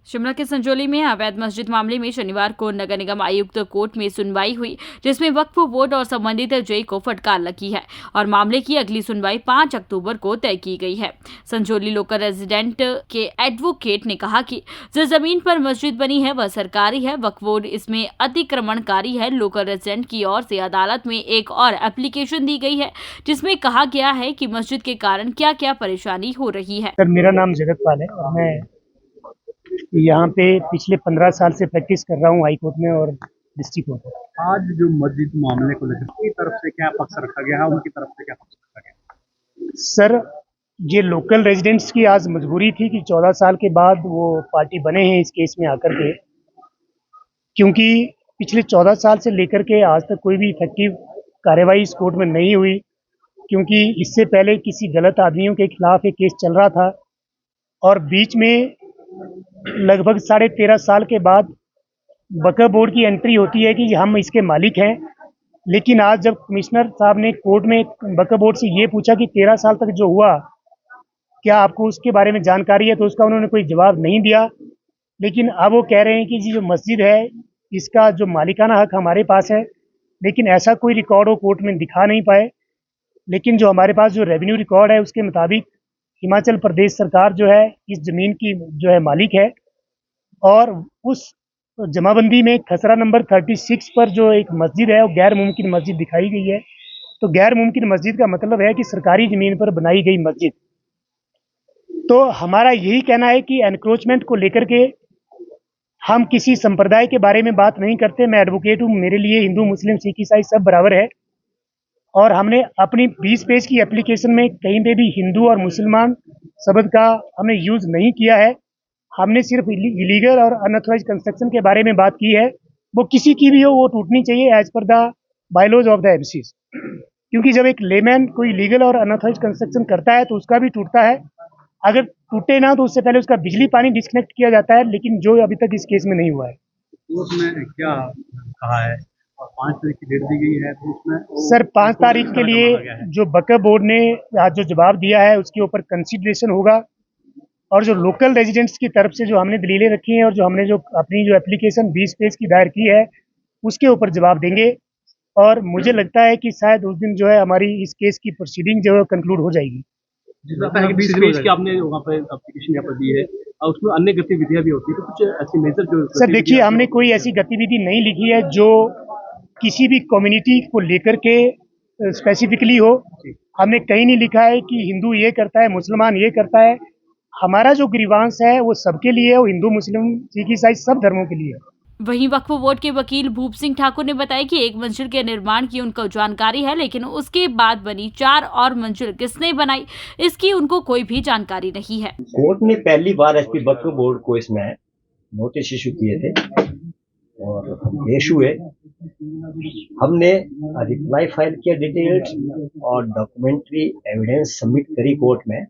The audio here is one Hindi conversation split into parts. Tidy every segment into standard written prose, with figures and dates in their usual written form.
शिमला के संजौली में अवैध मस्जिद मामले में शनिवार को नगर निगम आयुक्त कोर्ट में सुनवाई हुई, जिसमें वक्फ बोर्ड और संबंधित जज को फटकार लगी है और मामले की अगली सुनवाई 5 अक्टूबर को तय की गई है। संजौली लोकल रेजिडेंट के एडवोकेट ने कहा कि जिस जमीन पर मस्जिद बनी है वह सरकारी है, वक्फ बोर्ड इसमें अतिक्रमणकारी है। लोकल रेजिडेंट की ओर से अदालत में एक और एप्लीकेशन दी गई है, जिसमें कहा गया है कि मस्जिद के कारण क्या क्या परेशानी हो रही है। सर, मेरा नाम जगतपाल है और मैं यहाँ पे पिछले 15 साल से प्रैक्टिस कर रहा हूँ हाई कोर्ट में और डिस्ट्रिक्ट कोर्ट में। आज जो मस्जिद मामले को लेकर की तरफ से क्या पक्ष रखा गया है, उनकी तरफ से क्या पक्ष रखा गया? सर, ये लोकल रेजिडेंट्स की आज मजबूरी थी कि 14 साल के बाद वो पार्टी बने हैं इस केस में आकर के, क्योंकि पिछले 14 साल से लेकर के आज तक कोई भी इफेक्टिव कार्रवाई इस कोर्ट में नहीं हुई, क्योंकि इससे पहले किसी गलत आदमियों के खिलाफ एक केस चल रहा था और बीच में लगभग 13.5 साल के बाद वक्फ बोर्ड की एंट्री होती है कि हम इसके मालिक हैं। लेकिन आज जब कमिश्नर साहब ने कोर्ट में वक्फ बोर्ड से ये पूछा कि 13 साल तक जो हुआ क्या आपको उसके बारे में जानकारी है, तो उसका उन्होंने कोई जवाब नहीं दिया। लेकिन अब वो कह रहे हैं कि जी जो मस्जिद है इसका जो मालिकाना हक हमारे पास है, लेकिन ऐसा कोई रिकॉर्ड वो कोर्ट में दिखा नहीं पाए। लेकिन जो हमारे पास जो रेवेन्यू रिकॉर्ड है उसके मुताबिक हिमाचल प्रदेश सरकार जो है इस ज़मीन की जो है मालिक है और उस जमाबंदी में खसरा नंबर 36 पर जो एक मस्जिद है वो गैर मुमकिन मस्जिद दिखाई गई है। तो गैर मुमकिन मस्जिद का मतलब है कि सरकारी ज़मीन पर बनाई गई मस्जिद। तो हमारा यही कहना है कि एनक्रोचमेंट को लेकर के हम किसी संप्रदाय के बारे में बात नहीं करते। मैं एडवोकेट हूँ, मेरे लिए हिंदू मुस्लिम सिख ईसाई सब बराबर है और हमने अपनी 20 पेज की एप्लीकेशन में कहीं पे भी हिंदू और मुसलमान शब्द का हमने यूज़ नहीं किया है। हमने सिर्फ इलीगल और अनऑथराइज्ड कंस्ट्रक्शन के बारे में बात की है। वो किसी की भी हो वो टूटनी चाहिए as per the bylaws of the MCs, क्योंकि जब एक लेमैन कोई लीगल और अनऑथराइज्ड कंस्ट्रक्शन करता है तो उसका भी टूटता है। अगर टूटे ना तो उससे पहले उसका बिजली पानी डिस्कनेक्ट किया जाता है, लेकिन जो अभी तक इस केस में नहीं हुआ है। उसमें क्या कहा है और 5 तारीख की डेट दी गई है, तो उसमें सर 5 तारीख के लिए जो वक्फ बोर्ड ने आज जो जवाब दिया है उसके ऊपर कंसिडरेशन होगा और जो लोकल रेजिडेंट्स की तरफ से जो हमने दलीलें रखी हैं और जो हमने जो अपनी जो एप्लीकेशन 20 पेज की दायर की है उसके ऊपर जवाब देंगे और मुझे लगता है कि शायद उस दिन जो है हमारी इस केस की प्रोसीडिंग जो है कंक्लूड हो जाएगी। जिस तरह की 20 पेज की आपने वहाँ पे एप्लीकेशन यहाँ पर दी है और उसमें अन्य गतिविधियाँ भी होती है, तो कुछ ऐसी मेजर जो सर देखिए, हमने कोई ऐसी गतिविधि नहीं लिखी है जो किसी भी कम्युनिटी को लेकर के स्पेसिफिकली हो। हमने कहीं नहीं लिखा है कि हिंदू ये करता है मुसलमान ये करता है। हमारा जो ग्रीवांस है वो सबके लिए है, वो हिंदू मुस्लिम सिख ईसाई सब धर्मों के लिए है। वहीं वक्फ बोर्ड के वकील भूप सिंह ठाकुर ने बताया कि एक मंजिल के निर्माण की उनको जानकारी है, लेकिन उसके बाद बनी 4 और मंजिल किसने बनाई इसकी उनको कोई भी जानकारी नहीं है। कोर्ट ने पहली बार एसपी वक्फ बोर्ड को इसमें नोटिस इशू किए थे और पेश हुए। हमने रिप्लाई फाइल किया डिटेल्स और डॉक्यूमेंट्री एविडेंस सबमिट करी कोर्ट में।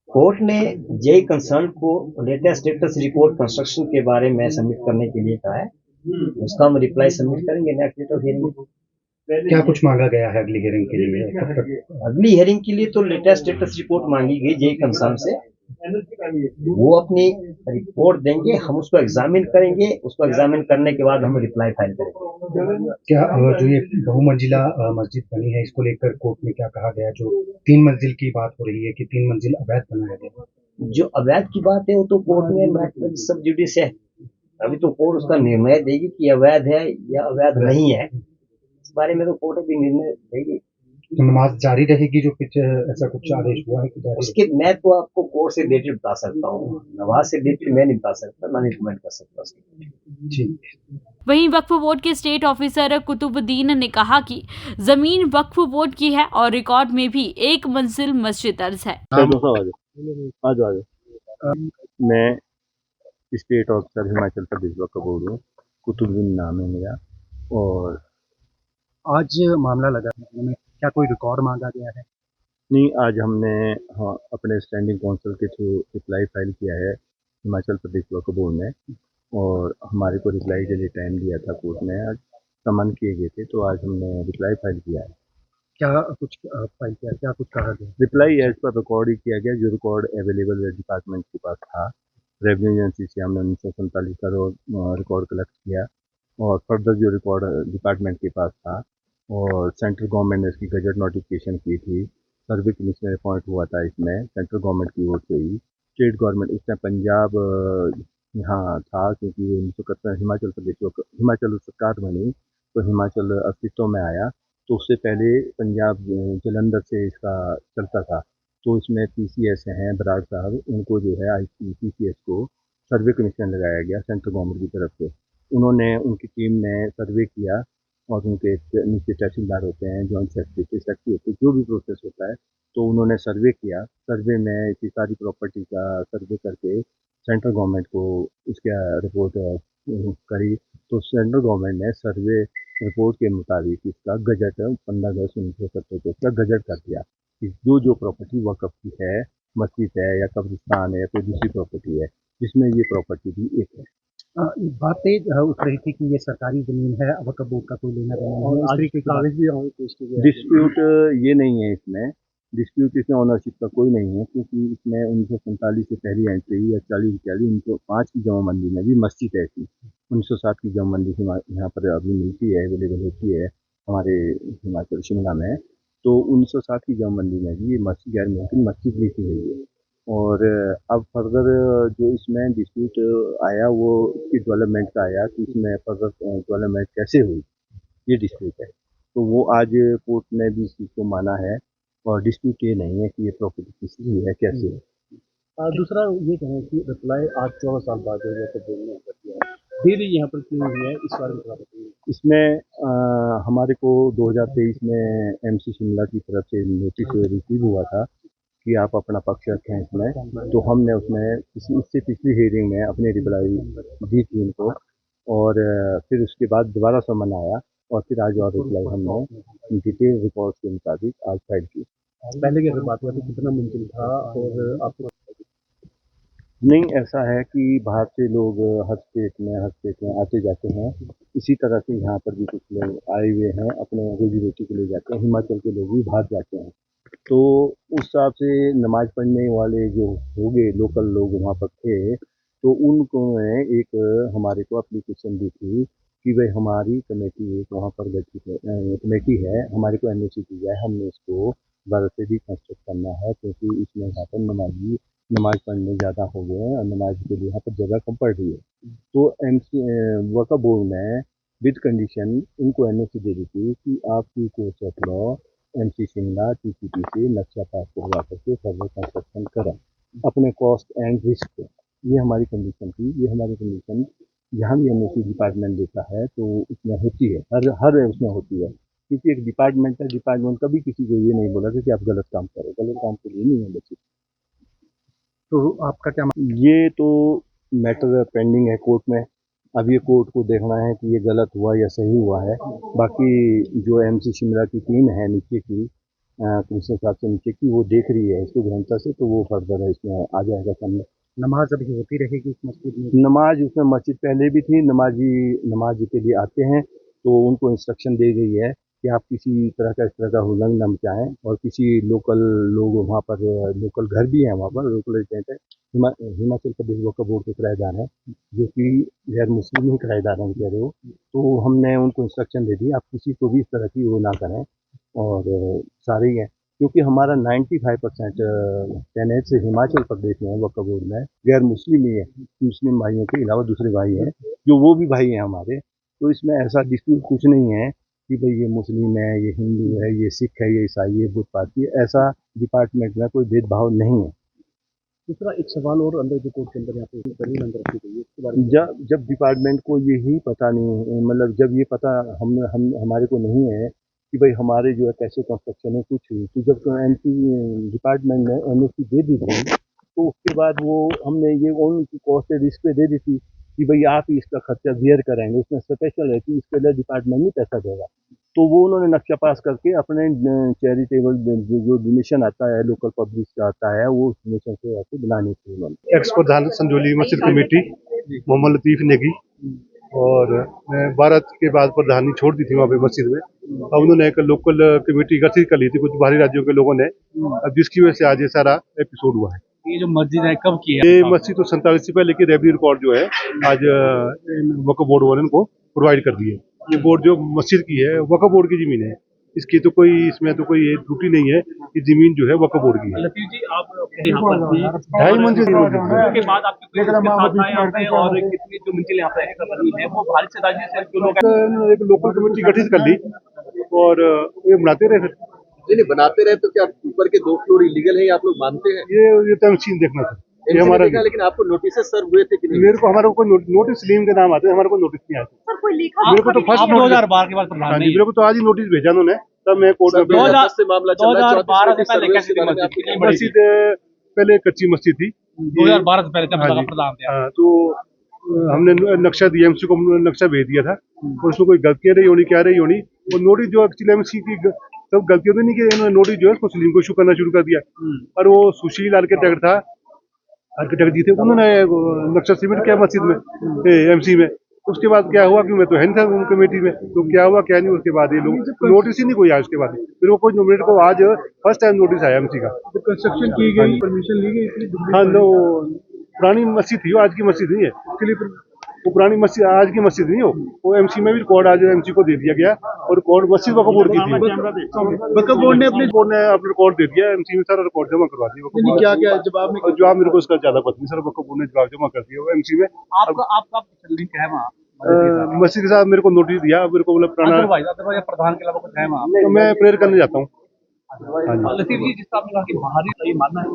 कोर्ट ने जे कंसर्न को लेटेस्ट स्टेटस रिपोर्ट कंस्ट्रक्शन के बारे में सबमिट करने के लिए कहा है। उसका हम रिप्लाई सबमिट करेंगे नेक्स्ट डेट ऑफ हियरिंग में। क्या कुछ मांगा गया है अगली हियरिंग के लिए? कब तक? अगली हियरिंग के लिए तो लेटेस्ट स्टेटस रिपोर्ट मांगी गई जे कंसर्न से। वो अपनी रिपोर्ट देंगे, हम उसको एग्जामिन करेंगे। उसको एग्जामिन करने के बाद हम रिप्लाई फाइल करेंगे। क्या जो ये बहुमंजिला मस्जिद बनी है इसको लेकर कोर्ट में क्या कहा गया? जो 3 मंजिल की बात हो रही है कि 3 मंजिल अवैध बनाया गया। जो अवैध की बात है वो तो कोर्ट में मैटर सब जुडिस है। अभी तो कोर्ट उसका निर्णय देगी कि अवैध है या अवैध नहीं है। इस बारे में तो कोर्ट अभी निर्णय देगी। तो नमाज जारी रहेगी जो कुछ ऐसा कुछ आदेश हुआ है कि जारी? उसके मैं तो आपको कोर्ट से रिलेटेड बता सकता हूँ, नमाज से रिलेटेड मैं नहीं बता सकता, ना नहीं कमेंट कर सकता। ठीक। वहीं वक्फ बोर्ड के स्टेट ऑफिसर कुतुबुद्दीन ने कहा कि जमीन वक्फ बोर्ड की है और रिकॉर्ड में भी 1 मंजिल मस्जिद दर्ज है। मैं स्टेट ऑफिसर हिमाचल प्रदेश वक्फ बोर्ड हूँ, कुतुबुद्दीन नाम है मेरा। और आज मामला लगा में क्या कोई रिकॉर्ड मांगा गया है? नहीं, आज हमने अपने स्टैंडिंग काउंसिल के थ्रू रिप्लाई फाइल किया है हिमाचल प्रदेश वक्फ बोर्ड में और हमारे को रिप्लाई के लिए टाइम दिया था कोर्ट ने। आज समन किए गए थे तो आज हमने रिप्लाई फाइल किया है। क्या कुछ फाइल किया, क्या कुछ कहा गया? रिप्लाई एज पर रिकॉर्ड ही किया गया, जो रिकॉर्ड अवेलेबल डिपार्टमेंट के पास था। रेवेन्यू एजेंसी से हमने 1947 का रिकॉर्ड कलेक्ट किया और फर्दर जो रिकॉर्ड डिपार्टमेंट के पास था, और सेंट्रल गवर्नमेंट ने इसकी गजट नोटिफिकेशन की थी। सर्वे कमिश्नर अपॉइंट हुआ था इसमें सेंट्रल गवर्नमेंट की ओर से ही। स्टेट गवर्नमेंट उस टाइम पंजाब यहाँ था, क्योंकि 1971 हिमाचल सरकार बनी तो हिमाचल अस्तित्व में आया। तो उससे पहले पंजाब जलंधर से इसका चलता था। तो इसमें पीसीएस हैं बराड़ साहब, उनको जो है पीसीएस को सर्वे कमीशन लगाया गया सेंट्रल गवर्नमेंट की तरफ से। उन्होंने उनकी टीम ने सर्वे किया और उनके नीचे तहसीलदार होते हैं, जॉइंट सेक्रेटरी होते हैं, जो भी प्रोसेस होता है। तो उन्होंने सर्वे किया। सर्वे में इतनी सारी प्रॉपर्टी का सर्वे करके सेंट्रल गवर्नमेंट को उसका रिपोर्ट करी। तो सेंट्रल गवर्नमेंट ने सर्वे रिपोर्ट के मुताबिक इसका गजट 15/10/1970 को इसका गजट कर दिया कि जो प्रॉपर्टी वक्फ की है, मस्जिद है या कब्रिस्तान है या कोई दूसरी प्रॉपर्टी है, जिसमें ये प्रॉपर्टी भी एक है। बातें उठ रही थी कि ये सरकारी जमीन है, वक्फ बोर्ड का कोई लेना देना नहीं है, इस तरीके की कागज भी हमें पेश किए गए। डिस्प्यूट ये नहीं है इसमें। डिस्प्यूट इसमें ओनरशिप का कोई नहीं है, क्योंकि इसमें 1947 से पहली एंट्री या 40-41 1905 की जमाबंदी में भी मस्जिद है थी। 1907 की जमाबंदी यहाँ पर अभी मिलती है, अवेलेबल होती है हमारे हिमाचल शिमला में। तो 1907 की जमाबंदी में भी ये मस्जिद गैर मुमकिन मस्जिद लिखी गई है। और अब फर्दर जो इसमें डिस्प्यूट आया वो इसकी डेवलपमेंट का आया कि इसमें फर्दर डेवलपमेंट कैसे हुई, ये डिस्प्यूट है। तो वो आज कोर्ट ने भी इस चीज़ को माना है और डिस्प्यूट ये नहीं है कि ये प्रॉपर्टी किसकी है, कैसे है। दूसरा ये कहें कि रिप्लाई आज 14 साल बाद जो है तो बोलने कर दिया है, देरी यहाँ पर क्यों हुई है, इस बारे में थोड़ा बताइए। इसमें हमारे को 2023 में एमसी शिमला की तरफ से नोटिस रिसीव हुआ था कि आप अपना पक्ष रखें इसमें। तो हमने उसमें इससे पिछली हियरिंग में अपनी रिप्लाई दी थी इनको, और फिर उसके बाद दोबारा समन आया और फिर आज और रिप्लाई हमने डिटेल रिकॉर्ड के मुताबिक आज फाइल की। पहले की अगर बात हुआ तो कितना मुमकिन था और आपको नहीं, ऐसा है कि बाहर से लोग हर स्टेट में आते जाते हैं। इसी तरह से यहाँ पर भी कुछ लोग आए हुए हैं, अपने रोजी रोटी के लिए जाते हैं। हिमाचल के लोग भी बाहर जाते हैं। तो उस हिसाब से नमाज पढ़ने वाले जो होंगे लोकल लोग वहाँ पर थे, तो उनको एक हमारे को एप्लीकेशन दी थी कि भाई हमारी कमेटी एक वहाँ पर गठित है, कमेटी है, हमारे को एनओसी दी जाए, हमने इसको दोबारा से रिकंस्ट्रक्ट करना है, क्योंकि इसमें यहाँ पर नमाज पढ़ने ज़्यादा हो गए हैं और नमाज के लिए यहाँ पर जगह कम पड़ रही है। तो वक्फ बोर्ड ने विद कंडीशन इनको एनओसी दे दी थी कि आप due course of law MC Shimla TCP से नक्शा पास करवा करके फर्दर कंस्ट्रक्शन करें अपने कॉस्ट एंड रिस्क पे। ये हमारी कंडीशन थी। ये हमारी कंडीशन जहाँ भी एनओसी डिपार्टमेंट देता है तो उसमें होती है, हर उसमें होती है, क्योंकि एक डिपार्टमेंट है। डिपार्टमेंट कभी किसी को ये नहीं बोला कि आप गलत काम करो, गलत काम के लिए नहीं है बच्चे। तो आपका क्या ये तो मैटर पेंडिंग है कोर्ट में। अब ये कोर्ट को देखना है कि ये गलत हुआ या सही हुआ है। बाकी जो एमसी शिमला की टीम है नीचे की, कमिश्नर साहब से नीचे की, वो देख रही है इसको गहनता से, तो वो फर्दर इसमें आ जाएगा सामने। नमाज अभी होती रहेगी इस मस्जिद में? नमाज उसमें मस्जिद पहले भी थी, नमाज के लिए आते हैं, तो उनको इंस्ट्रक्शन दी गई है कि आप किसी तरह का इस तरह का हुलंग न मचाएं। और किसी लोकल लोग वहाँ पर, लोकल घर भी हैं वहाँ पर, लोकल रेजिडेंट है, हिमाचल प्रदेश वक्फ बोर्ड के किराएदार हैं, जो कि गैर मुस्लिम ही किराएदार हैं कह रहे हो। तो हमने उनको इंस्ट्रक्शन दे दी आप किसी को भी इस तरह की वो ना करें। और सारे ही हैं, क्योंकि हमारा 95% टेनेंट्स हिमाचल प्रदेश में वक्फ बोर्ड में गैर मुस्लिम ही है। मुस्लिम भाइयों के अलावा दूसरे भाई हैं जो वो भी भाई हैं हमारे। तो इसमें ऐसा डिस्प्यूट कुछ नहीं है कि भाई ये मुस्लिम है, ये हिंदू है, ये सिख है, ये ईसाई है, बुद्ध पार्टी है। ऐसा डिपार्टमेंट में कोई भेदभाव नहीं है। दूसरा एक सवाल और अंदर जो कोर्ट के अंदर यहाँ पे जमीन अंदर रखी गई है इसके बारे में जब डिपार्टमेंट को यही पता नहीं, मतलब जब ये पता हम हमारे को नहीं है कि भाई हमारे जो है कैसे कंस्ट्रक्शन है कुछ हुई, तो जब एमसी डिपार्टमेंट ने एनओसी दे दी थी, तो उसके बाद वो हमने ये उनकी कॉस्ट रिस्क पे दे दी थी कि भाई आप ही इसका खर्चा बियर करेंगे। उसमें स्पेशल है कि इसके लिए डिपार्टमेंट नहीं पैसा देगा। तो वो उन्होंने नक्शा पास करके अपने चैरिटेबल जो डोनेशन आता है, लोकल पब्लिक का आता है, वो डोनेशन से बनानी थी उन्होंने। एक्स प्रधान संजौली मस्जिद कमेटी मोहम्मद लतीफ नेगी। और 12 के बाद प्रधानी छोड़ दी थी वहाँ पे मस्जिद में। अब उन्होंने एक लोकल कमेटी गठित कर ली थी कुछ बाहरी राज्यों के लोगों ने, अब जिसकी वजह से आज ये सारा एपिसोड हुआ है। ये जो मस्जिद है कब की है? ये मस्जिद तो 47 से पहले की रेवेन्यू रिकॉर्ड जो है आज वक्फ बोर्ड वाले को प्रोवाइड कर दिए। ये बोर्ड जो मस्जिद की है वक्फ बोर्ड की जमीन है, इसकी तो कोई इसमें तो कोई त्रुटि नहीं है, ये जमीन जो है वक्फ बोर्ड की है। लतीफ जी आप यहाँ पर थे, 2.5 मंजिल के बाद आपके कोई इसके साथ आए यहाँ पे और कितनी जो मंजिल यहाँ पे एक्स्ट्रा बनी है वो बाहर से राज्य से जो लोग एक लोकल कमेटी गठित कर ली और ये बनाते रहे फिर। नहीं बनाते रहे तो क्या ऊपर के 2 फ्लोर इलीगल है, आप लोग मानते हैं? ये तो मशीन देखना था, ये हमारा लेकिन आपको नोटिस सर्व हुए थे कि नहीं? मेरे को हमारे को कोई नोटिस लीम के नाम आते हैं, हमारे को नोटिस नहीं आते। मेरे को तो फर्स्ट 2012 के बाद हाँ जी, मेरे को तो आज ही नोटिस भेजा उन्होंने, तब मैं कोर्ट में 2010 से मामला चल रहा है। 2012 से पहले कैसी थी मस्जिद? मस्जिद पहले कच्ची मस्जिद थी, 2012 से पहले जब हाँ लगा जी। प्रधान थे। हाँ, तो हमने नक्शा दिया, एमसी को नक्शा भेज दिया था और उसमें कोई गलतियां रही होनी क्या रही होनी, और नोटिस जो एक्चुअली एमसी की सब गलतियों तो नहीं की, इन्होंने नोटिस जो है उसको सलीम को इशू करना शुरू कर दिया। और वो सुशील आर्किटेक्ट था, आर्किटेक्ट जी थे, उन्होंने नक्शा सबमिट किया मस्जिद में एमसी में। उसके बाद क्या हुआ कि मैं तो है नहीं था कमेटी में, तो क्या हुआ क्या नहीं, उसके बाद ये लोग नोटिस ही नहीं कोई आया। उसके बाद फिर वो कोई मेरे को आज फर्स्ट टाइम नोटिस आया एमसी का। कंस्ट्रक्शन की गई, परमिशन ली गई? हाँ, लो पुरानी मस्जिद थी, आज की मस्जिद नहीं है, उसके लिए वो पुरानी मस्जिद आज की मस्जिद नहीं हो, वो एमसी में भी रिकॉर्ड आज एमसी को दे दिया गया और रिकॉर्ड मस्जिद वक्फ बोर्ड की थी। वक्फ बोर्ड ने अपने रिकॉर्ड दे दिया, एमसी में सारा रिकॉर्ड जमा करवा दिया। क्या क्या जवाब में? और जवाब मेरे को उसका ज्यादा पता नहीं, सर वक्फ बोर्ड ने जवाब जमा कर दिया वो एमसी में। आपका लिंक है वहाँ मस्जिद के साथ मेरे को नोटिस दिया, मेरे को मतलब पुराना प्रधान के अलावा कुछ है वहाँ? तो मैं प्रेयर करने जाता हूँ। लतीफ जी जिस आपने कहा कि बाहरी सही मानना है,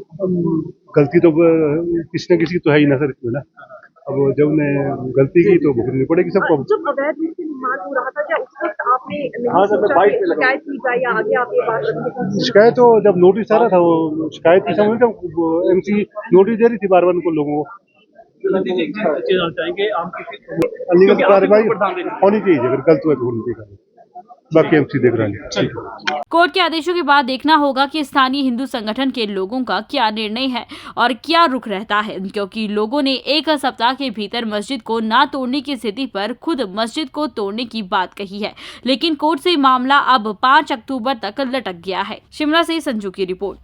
गलती तो किसी न किसी की तो है ही ना सर इसमें ना, अब जब ने गलती की तो भुगतनी पड़ेगी सबको। जब अवैध रूप से निर्माण हो रहा था क्या उस वक्त आपने हाँ सर, मैं बाइक पे लगा। शिकायत की जाए या आगे आप ये बात रखें? शिकायत तो जब नोटिस आ रहा था वो शिकायत की समय जब एमसी नोटिस दे रही थी बार उनको लोगों को, लतीफ जी एक चीज जानना चाहेंगे, हम किसी अलीगढ़ कार्रवाई होनी चाहिए, अगर गलत हुआ तो होनी चाहिए, बाकी एमसी देख रहा है। कोर्ट के आदेशों के बाद देखना होगा कि स्थानीय हिंदू संगठन के लोगों का क्या निर्णय है और क्या रुख रहता है, क्योंकि लोगों ने एक सप्ताह के भीतर मस्जिद को ना तोड़ने की स्थिति पर खुद मस्जिद को तोड़ने की बात कही है, लेकिन कोर्ट से मामला अब 5 अक्टूबर तक लटक गया है। शिमला से संजू की रिपोर्ट।